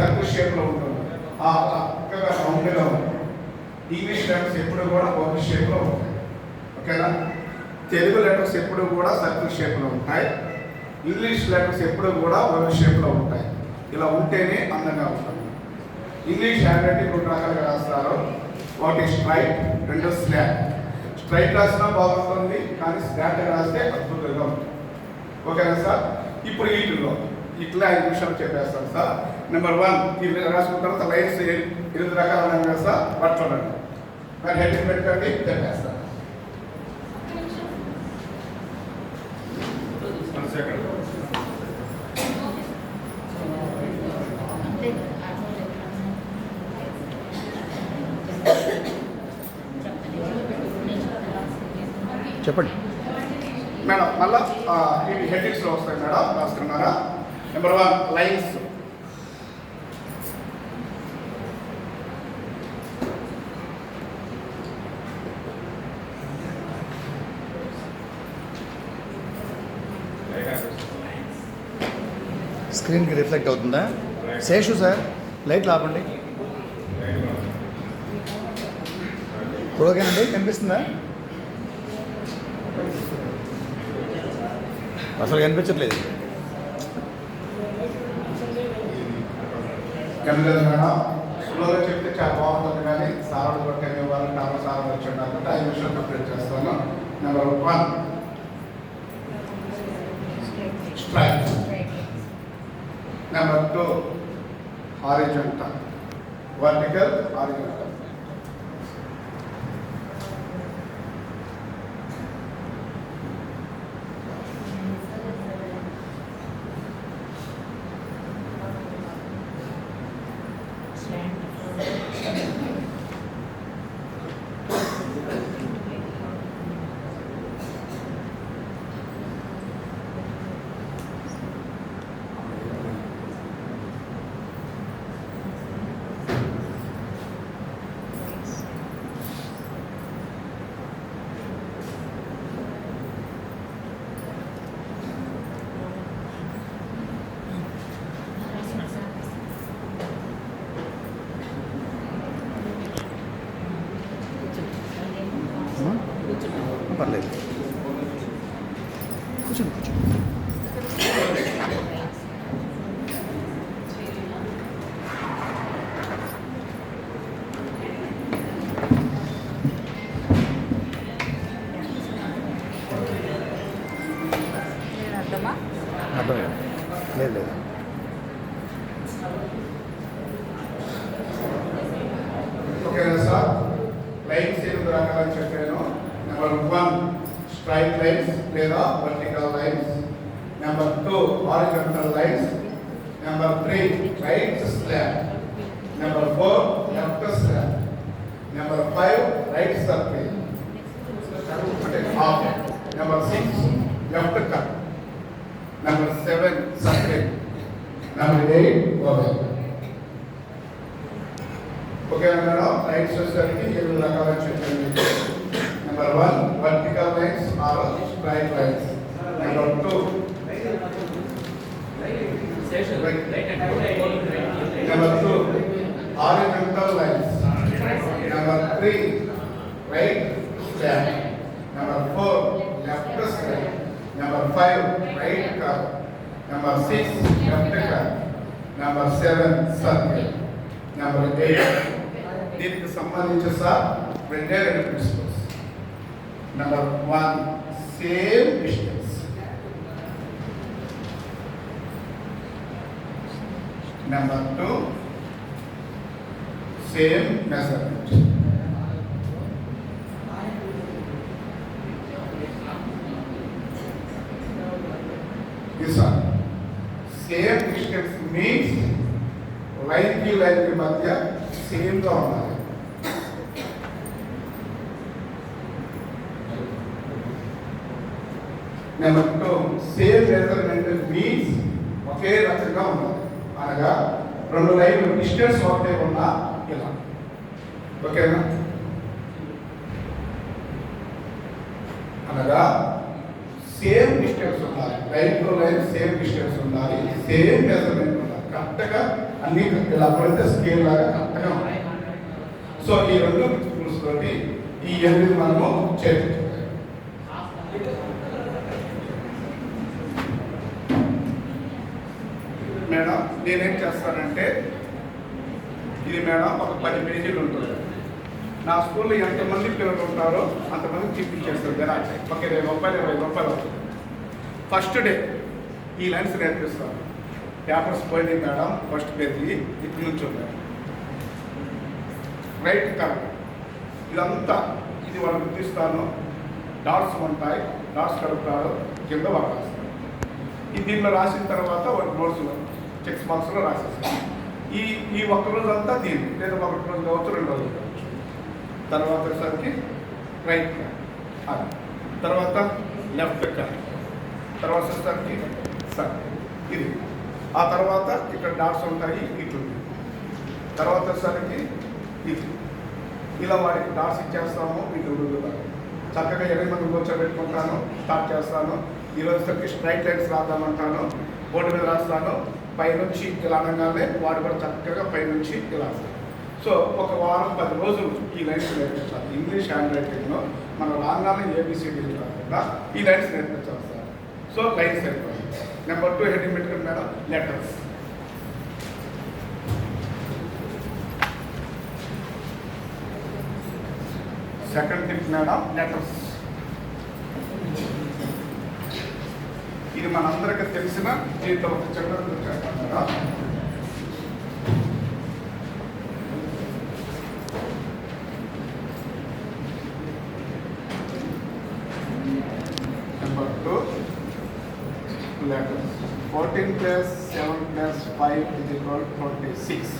Circle షేప్లో ఉంటుంది, చక్కగా రౌండ్గా ఉంటుంది. ఇంగ్లీష్ లెటర్స్ ఎప్పుడు కూడా ఓవల్ షేప్లో ఉంటాయి. ఓకేనా? తెలుగు లెటర్స్ ఎప్పుడు కూడా సర్కిల్ షేప్లో ఉంటాయి. ఇంగ్లీష్ లెటర్స్ ఎప్పుడు కూడా ఓవల్ షేప్లో ఉంటాయి. ఇలా ఉంటేనే అందంగా ఉంటుంది. ఇంగ్లీష్ హ్యాండ్ రైటింగ్ 2 రకాలుగా రాస్తారు. ఒకటి స్ట్రైట్, రెండు స్లాట్. స్ట్రైట్ రాసినా బాగుంటుంది, కానీ స్లాట్ రాస్తే అద్భుతంగా ఉంటుంది. ఓకేనా సార్? ఇప్పుడు వీటిలో ఇట్లా 5 నిమిషాలు చెప్పేస్తాను సార్. నెంబర్ 1 ఇవి రాసుకున్న తర్వాత లైన్స్ 8 రకాలు ఉన్నాయి కదా సార్, వాటి చూడండి. మరి హెడ్డింగ్ పెట్టుకోండి, చెప్పేస్తాను. చెప్పండి మేడం. మళ్ళా ఇవి హెడ్డింగ్స్లో వస్తాయి మేడం, రాసుకున్నారా? Number 1 lines. స్క్రీన్కి రిఫ్లెక్ట్ అవుతుందా? శేషు సార్ లైట్లు ఆపండి. ఓకేనండి, కనిపిస్తుందా? అసలు కనిపించట్లేదు. కనిపించదు మేడం. స్లోగా చెప్తే చాలా బాగుంటుంది, కానీ సార్లు కొట్టే వాళ్ళు చాలా సార్లు వచ్చి ఉండాలంటే 5 నిమిషాలు కంప్లీట్ చేస్తాను. Number 1 straight. Number 2 horizontal, vertical, horizontal. పర్లేదు, కూర్చోండి కూర్చోండి. అర్థమైంది. లేదు లేదు. ఓకేనా సార్? లైన్స్ 8 రకాలని చెప్పాను. నెంబర్ 1 స్ట్రైట్ లైన్స్ లేదా vertical lines. Number 2 horizontal lines. Number 3 right slant. Number 4 left slant. Number 5 right circle అంటే half. Number 6 left cut. Number 7 circle. Number 8 oval. Okay madam. రైట్స్ వచ్చేసరికి 7 రకాల చెప్పండి. Number 1 vertical lines or straight lines. Number 2 horizontal lines. Number 3 right slant. Number 4 left slant. Number 5 right cut. Number 6 left cut. Number 7 circle. Number 8 దీనికి సంబంధించి sir 2 principles. Number 1 same distance. Number 2 same measurement. Sir same distance means line కి మధ్య same గా ఉండాలి. Number 2 same measurement means ఒకే రకంగా ఉండాలి. అనగా 2 లైన్లు డిస్టెన్స్ ఒకటే ఉన్నా ఇలా. ఓకేనా? అనగా సేమ్ డిస్టెన్స్ ఉండాలి. Line to line same distance ఉండాలి, సేమ్ మెజర్మెంట్ ఉండాలి. కరెక్ట్గా అన్ని ఇలా పడితే స్కేల్ లాగా కరెక్ట్గా ఉన్నాయి. సో ఈ రెండు ప్రిన్సిపల్స్ తోటి ఈ 8 మనము చేయాలి. మేడం నేనేం చేస్తానంటే ఇది మేడం ఒక 10 పేజీలు ఉంటుంది. నా స్కూల్లో ఎంతమంది పిల్లలు ఉంటారో అంతమంది చూపించేస్తారు కదా. ఒక 20 రూపాయలు అవుతుంది. ఫస్ట్ డే ఈ లైన్స్ నేర్పిస్తాను. పేపర్స్ పోయింది మేడం, ఫస్ట్ పేజీ ఇటు నుంచి ఉంటాయి రైట్ కరెక్ట్. ఇదంతా ఇది వాళ్ళు గుర్తిస్తాను. డాట్స్ ఉంటాయి, డాట్స్ కలుపుతారు, కింద వాళ్ళు రాస్తారు. ఈ దీంట్లో రాసిన తర్వాత ఒక నోట్స్లో చెక్స్ బాక్స్లో రాసేస్తాను. ఈ ఒక్క రోజు అంతా దీన్ని లేదా 1 రోజు కావచ్చు, 2 రోజులు కావచ్చు. తర్వాత వచ్చేసరికి రైట్ అది, తర్వాత లెఫ్ట్ కట్, తర్వాత వచ్చేసరికి సర్ ఇది, ఆ తర్వాత ఇక్కడ డాట్స్ ఉంటాయి ఇటు, తర్వాత వచ్చేసరికి ఇది. ఇలా వాడికి డాట్స్ ఇచ్చేస్తాము. ఇటు చక్కగా 8 మంది కూర్చోబెట్టుకుంటాను, స్టార్ట్ చేస్తాను. ఈరోజు వచ్చేసరికి స్ట్రైట్ లైన్స్ రాద్దామంటాను, బోర్డు మీద రాస్తాను. పైనుంచి ఇలా అనగానే వాడు కూడా చక్కగా పైనుంచి ఇలా వస్తాడు. సో ఒక వారం 10 రోజులు ఈ లైన్స్ నేర్పించాలి. ఇంగ్లీష్ హ్యాండ్ రైటింగ్లో మనం రాగానే ఏబిసిడి కాకుండా ఈ లైన్స్ నేర్పించాలి సార్. సో లైన్స్ అయిపోయింది. నెంబర్ 2 హెడ్డింగ్ పెట్టుకుని madam letters. Second thing madam letters. ఇది మనందరికీ తెలిసిన దీంట్లో ఒక చక్కగా చేస్తాం. Number 2 letters. 14 plus 7 plus 5 is equal to 26.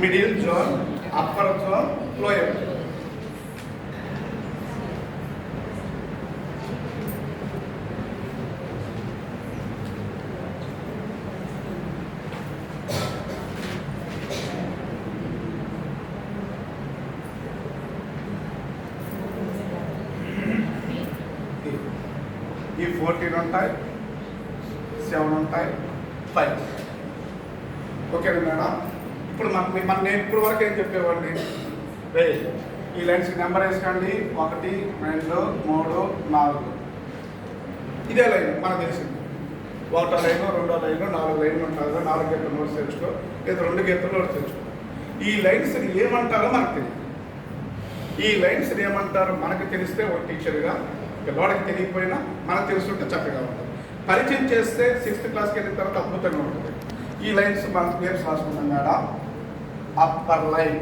Middle zone, upper zone, lower zone. ఈ 14 ఉంటాయి, 7 ఉంటాయి, 5. ఓకేనా మేడం? ఇప్పుడు నేను ఇప్పుడు వరకు ఏం చెప్పేవాడిని, ఈ లైన్స్ నెంబర్ వేసుకోండి, 1 2 3 4. ఇదే లైన్ మనకు తెలిసింది. 1వ లైన్, 2వ లైన్, 4 లైన్లు ఉంటారు. 4 గీతలు నోట్స్ తెచ్చుకో, లేదా 2 గీతలు నోట్స్ తెచ్చుకో. ఈ లైన్స్ని ఏమంటారో మనకు తెలియదు. ఈ లైన్స్ని ఏమంటారో మనకు తెలిస్తే ఒక టీచర్గా, పిల్లవాడికి తెలియకపోయినా మనకు తెలుసుంటే చక్కగా ఉంటుంది. పరిచయం చేస్తే 6th క్లాస్కి వెళ్ళిన తర్వాత అద్భుతంగా ఉంటుంది. ఈ లైన్స్ మనం నేమ్స్ రాసుకుంటాం మేడం. అప్పర్ లైన్,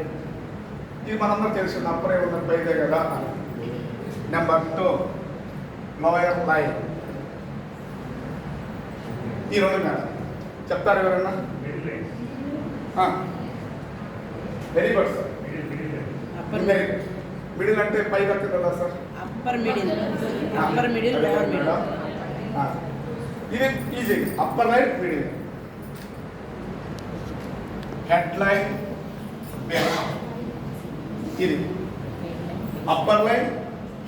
ఇది మనందరూ తెలిసింది. అప్పర్ ఏమన్నా పైదే కదా. Number 2 lower line. ఈ 2 మేడం చెప్తారు ఎవరన్నా? Very good sir. మిడిల్ అంటే పై కట్టు కదా sir. Upper middle, upper middle, lower middle. ఇది easy. Upper line, middle, head line, base. ఇది upper line,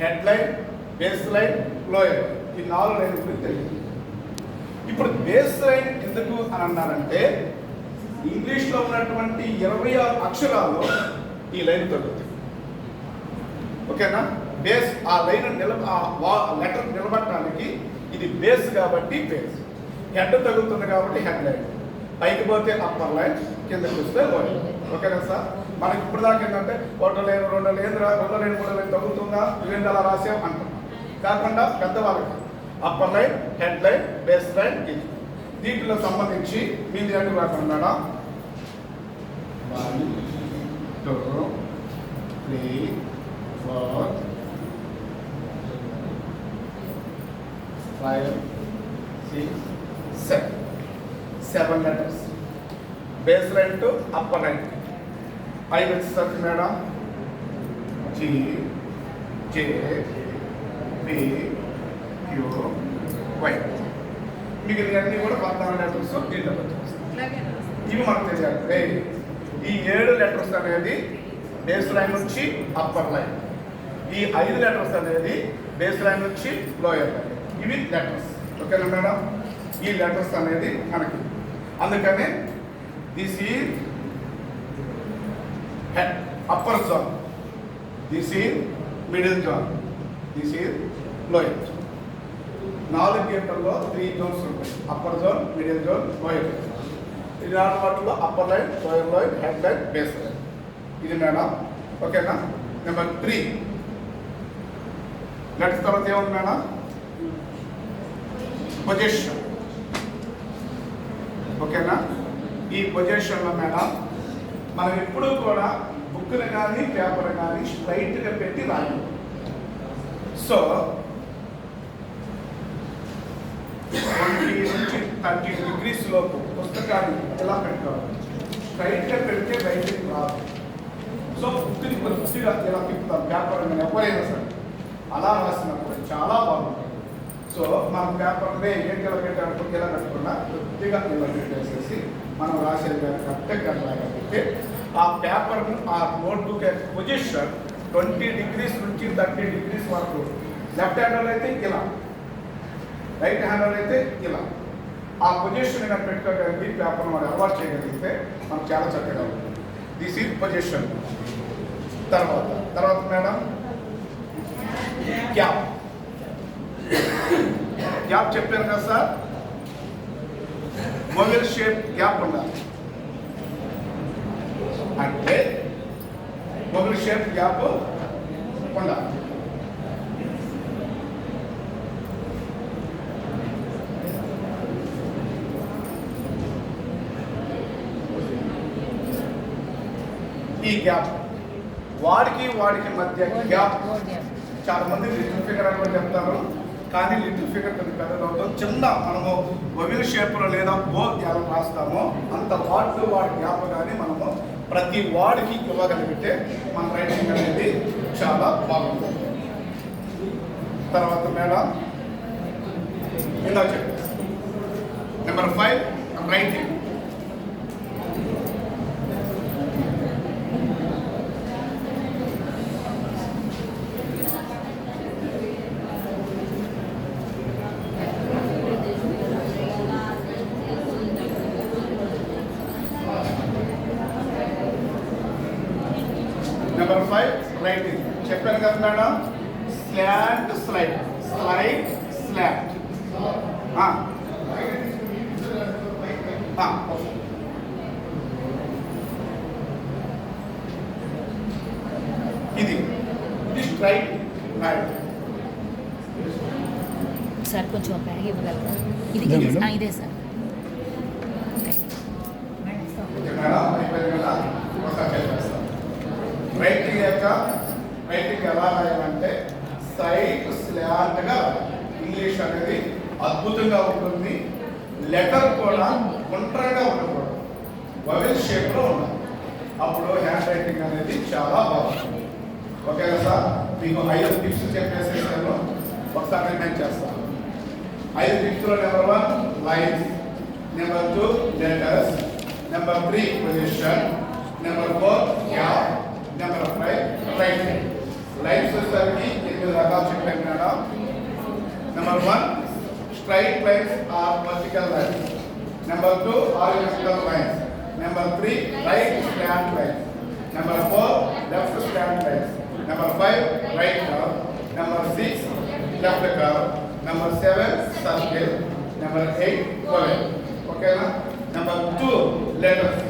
head line, base line, lower. ఈ 4 లైన్ గురించి తెలియదు. ఇప్పుడు బేస్ లైన్ ఎందుకు అని అన్నారంటే, ఇంగ్లీష్లో ఉన్నటువంటి 26 అక్షరాల్లో ఈ లైన్ తగ్గుతుంది. ఓకేనా? బేస్, ఆ లైన్ లెటర్ నిలబడటానికి ఇది బేస్ కాబట్టి బేస్. హెడ్ తగ్గుతుంది కాబట్టి హెడ్ లైన్. పైకి పోతే అప్పర్ లైన్, కిందకి వస్తే లోయర్. ఓకేనా సార్? మనకి ఇప్పుడు దాకా ఏంటంటే 1 లైన్, 2 లైన్, 2 లైన్, 3 లైన్ తగ్గుతుందా, ఇవేంటి అలా రాసాం అంటాం. కాకుండా పెద్దవాళ్ళకి upper line, head line, base line. ఇది దీంట్లో సంబంధించి మీది అన్ని రాకుండా 1 2 3 4 5 6 7 letters. Base line to upper line. I will search madam. G J P Q Y. మీకు ఇవన్నీ కూడా 14 లెటర్స్ దీంట్లో వచ్చేస్తాయి. ఇవి మనకు తెలియాలి. ఈ 7 లెటర్స్ అనేది బేస్ లైన్ నుంచి అప్పర్ లైన్. ఈ 5 లెటర్స్ అనేది బేస్ లైన్ నుంచి లోయర్ లైన్. ఇవి లెటర్స్. ఓకేనా మేడం? ఈ లెటర్స్ అనేది మనకి అందుకనే this is head upper zone, this is middle zone, this is lower zone. 4 గేట్లలో 3 జోన్స్ ఉంటాయి. Upper zone, middle zone, lower zone. ఇది 4 వాటిలో upper line, lower line, head line, base line. ఇది మేడం. ఓకేనా? నెంబర్ 3 నెక్స్ట్ తర్వాత ఏముంది madam? Position. ఓకేనా? ఈ పొజిషన్లో మేడం మనం ఎప్పుడూ కూడా బుక్ని కానీ పేపర్ కానీ స్ట్రైట్గా పెట్టి రాయాలి. సో 20 నుంచి 30 degrees లోపు పుస్తకాన్ని ఎలా పెట్టుకోవాలి? స్ట్రైట్గా పెడితే రైటింగ్ రాదు. సో బుక్ని కొద్దిగా ఇలా తిప్పుతాం. పేపర్ కానీ ఎవరైనా సరే అలా రాసినప్పుడు చాలా బాగుంటుంది. సో మనం పేపర్ని ఏంటి ఇలా పెట్టాలి, ఇలా పెట్టకుండా కొద్దిగా ఇలా పెట్టేసేసి మనం రాసేది కరెక్ట్గా రాయగలిగితే ఆ పేపర్ను ఆ నోట్బుక్ పొజిషన్ 20 degrees నుంచి 30 degrees వరకు లెఫ్ట్ హ్యాండర్ అయితే ఇలా, రైట్ హ్యాండర్ అయితే ఇలా ఆ పొజిషన్ కానీ పెట్టుకోగలిగి పేపర్ మనం అలవాటు చేయగలిగితే మనం చాలా చక్కగా ఉంటుంది. This is position. తర్వాత మేడం గ్యాప్. గ్యాప్ చెప్పాను కదా సార్, మొబైల్ షేప్ గ్యాప్ ఉండాలి. అంటే మొబైల్ షేప్ గ్యాప్ ఉండాలి. ఈ గ్యాప్ వాడికి మధ్య గ్యాప్. చాలా మంది లిటిల్ ఫిగర్ అని చెప్తారు, కానీ లిటిల్ ఫిగర్ కొంచెం పెద్దదవుతో చిన్న మనము మొబైల్ షేప్లో లేదా బో ఎలా రాస్తామో అంత వాడి గ్యాప్ కానీ మనము ప్రతి వాడికి ఇవ్వగలిగితే మన రైటింగ్ అనేది చాలా బాగుంటుంది. తర్వాత మేడం ఇలా చెప్పారు. Number 5 writing. నెంబర్ 5 రైటింగ్ చెప్పాను కదా madam. Slant slide, slide slant. ఇది స్ట్రైట్ రైట్. సార్ కొంచెం బ్యాగ్ ఇవ్వగలరా? ఇది ఇదే సార్. మేడం అయిపోయింది కదా, ఒకసారి చెప్పేస్తాం. రైటింగ్ ఎలా రాయాలంటే సైడ్ స్లాంట్గా. ఇంగ్లీష్ అనేది అద్భుతంగా ఉంటుంది. లెటర్ కూడా గుండ్రంగా ఉండకూడదు, వవెల్ షేప్లో ఉండాలి. అప్పుడు హ్యాండ్ రైటింగ్ అనేది చాలా బాగుంటుంది. ఓకేనా సార్? మీకు 5 టిప్స్ చెప్పేసేసాను, ఒకసారి రిమైండ్ చేస్తాను. 5 టిప్స్లో number 1 lines, number 2 letters, number 3 position, number 4 gap, number 5 writing. Lines వచ్చేసరికి 8 రకాలు చెప్పాను madam. Number 1 straight lines or vertical lines, number 2 horizontal lines, number 3 right slant lines, number 4 left slant lines, number 5 right curve, number 6 left curve, number 7 circle, number 8 పొలైన్. ఓకేనా? Number 2 letters.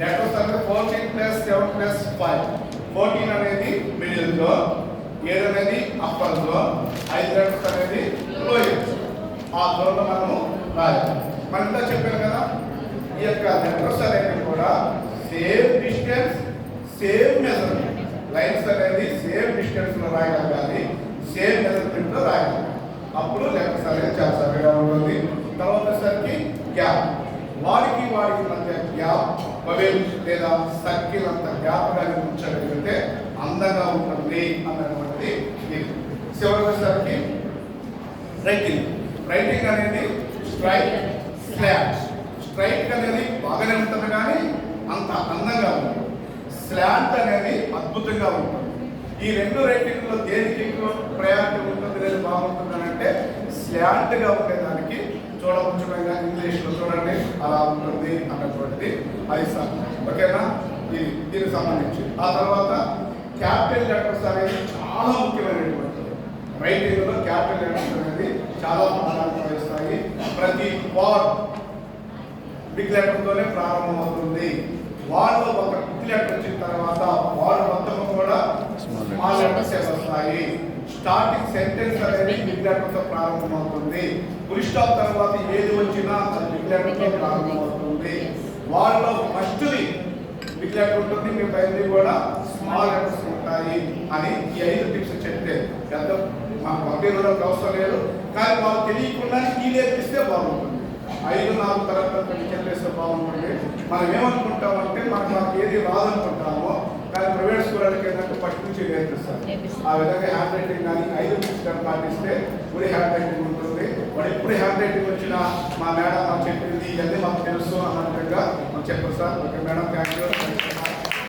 Letters అంటే 14 + 7 + 5. 14 అనేది middle zone, 7 అనేది upper zone, 5 letters అనేది lower zone. ఆ జోన్లో మనము రాయాలి. మనం ఇంత చెప్పాను కదా, ఈ యొక్క లెటర్స్ అనేవి కూడా same distance, same measurement. Lines అనేది సేమ్ డిస్టెన్స్లో రాయగలగాలి, సేమ్ మెజర్మెంట్లో రాయాలి. అప్పుడు లెటర్స్ అనేది చాలా చక్కగా ఉంటుంది. తర్వాత వచ్చేసరికి గ్యాప్. వాడికి మధ్య గ్యాప్, వవెల్ లేదా సర్కిల్ అంత గ్యాప్ కానీ ఉంచగలిగితే అందంగా ఉంటుంది అన్నటువంటిది ఇది. చివరికి వచ్చేసరికి రైటింగ్. రైటింగ్ అనేది స్ట్రైట్ స్లాష్. స్ట్రైట్ అనేది బాగానే ఉంటుంది కానీ అంత అందంగా ఉంటుంది. స్లాంట్ అనేది అద్భుతంగా ఉంటుంది. ఈ రెండు రైటింగ్లో దేనికి ప్రయారిటీ ఉంటుంది లేదా బాగుంటుంది అని అంటే స్లాంట్గా ఉండేదానికి చూడముచ్చటంగా ఇంగ్లీష్లో చూడండి అలా ఉంటుంది అన్నటువంటిది అది సార్. ఓకేనా? ఇది దీనికి సంబంధించి ఆ తర్వాత క్యాపిటల్ లెటర్స్ అనేది చాలా ముఖ్యమైనటువంటిది. రైటింగ్లో క్యాపిటల్ లెటర్స్ అనేది చాలా ప్రాధాన్యత వహిస్తాయి. ప్రతి వర్డ్ బిగ్ లెటర్తోనే ప్రారంభమవుతుంది. వార్డులో ఒక బిగ్ లెటర్ వచ్చిన తర్వాత వార్డు మొత్తం కూడా స్మాల్ లెటర్స్ వస్తాయి. స్టార్టింగ్ సెంటెన్స్ అనేది బిగ్ లెటర్తో ప్రారంభమవుతుంది. ఫుల్ స్టాప్ తర్వాత ఏది వచ్చినా అది బిగ్ లెటర్తో ప్రారంభమవుతుంది. వార్డులో ఫస్ట్ది బిగ్ లెటర్ ఉంటుంది, మీ పైన కూడా స్మాల్ లెటర్స్ ఉంటాయి అని ఈ 5 టిప్స్ చెప్తే పెద్ద మాకు పంపిణీలో అవసరం లేదు, కానీ వాళ్ళు తెలియకుండా ఈ నేర్పిస్తే బాగుంటుంది. 5-4 తరగతులు చెప్పేస్తే బాగుంటుంది. మనం ఏమనుకుంటామంటే మనకు ఏది రాదనుకుంటామో, కానీ ప్రైవేట్ స్కూళ్ళకి ఏంటంటే ఫస్ట్ నుంచి నేర్పిస్తారు. ఆ విధంగా హ్యాండ్ రైటింగ్ కానీ 5 టిప్స్ కానీ పాటిస్తే ఇప్పుడు హ్యాండ్ రైటింగ్ ఉంటుంది. వాడు ఎప్పుడు హ్యాండ్ రైటింగ్ వచ్చినా మా మేడం మాకు చెప్పింది ఇవన్నీ మాకు తెలుసు అన్నట్టుగా మనం చెప్పారు sir. Okay madam, thank you.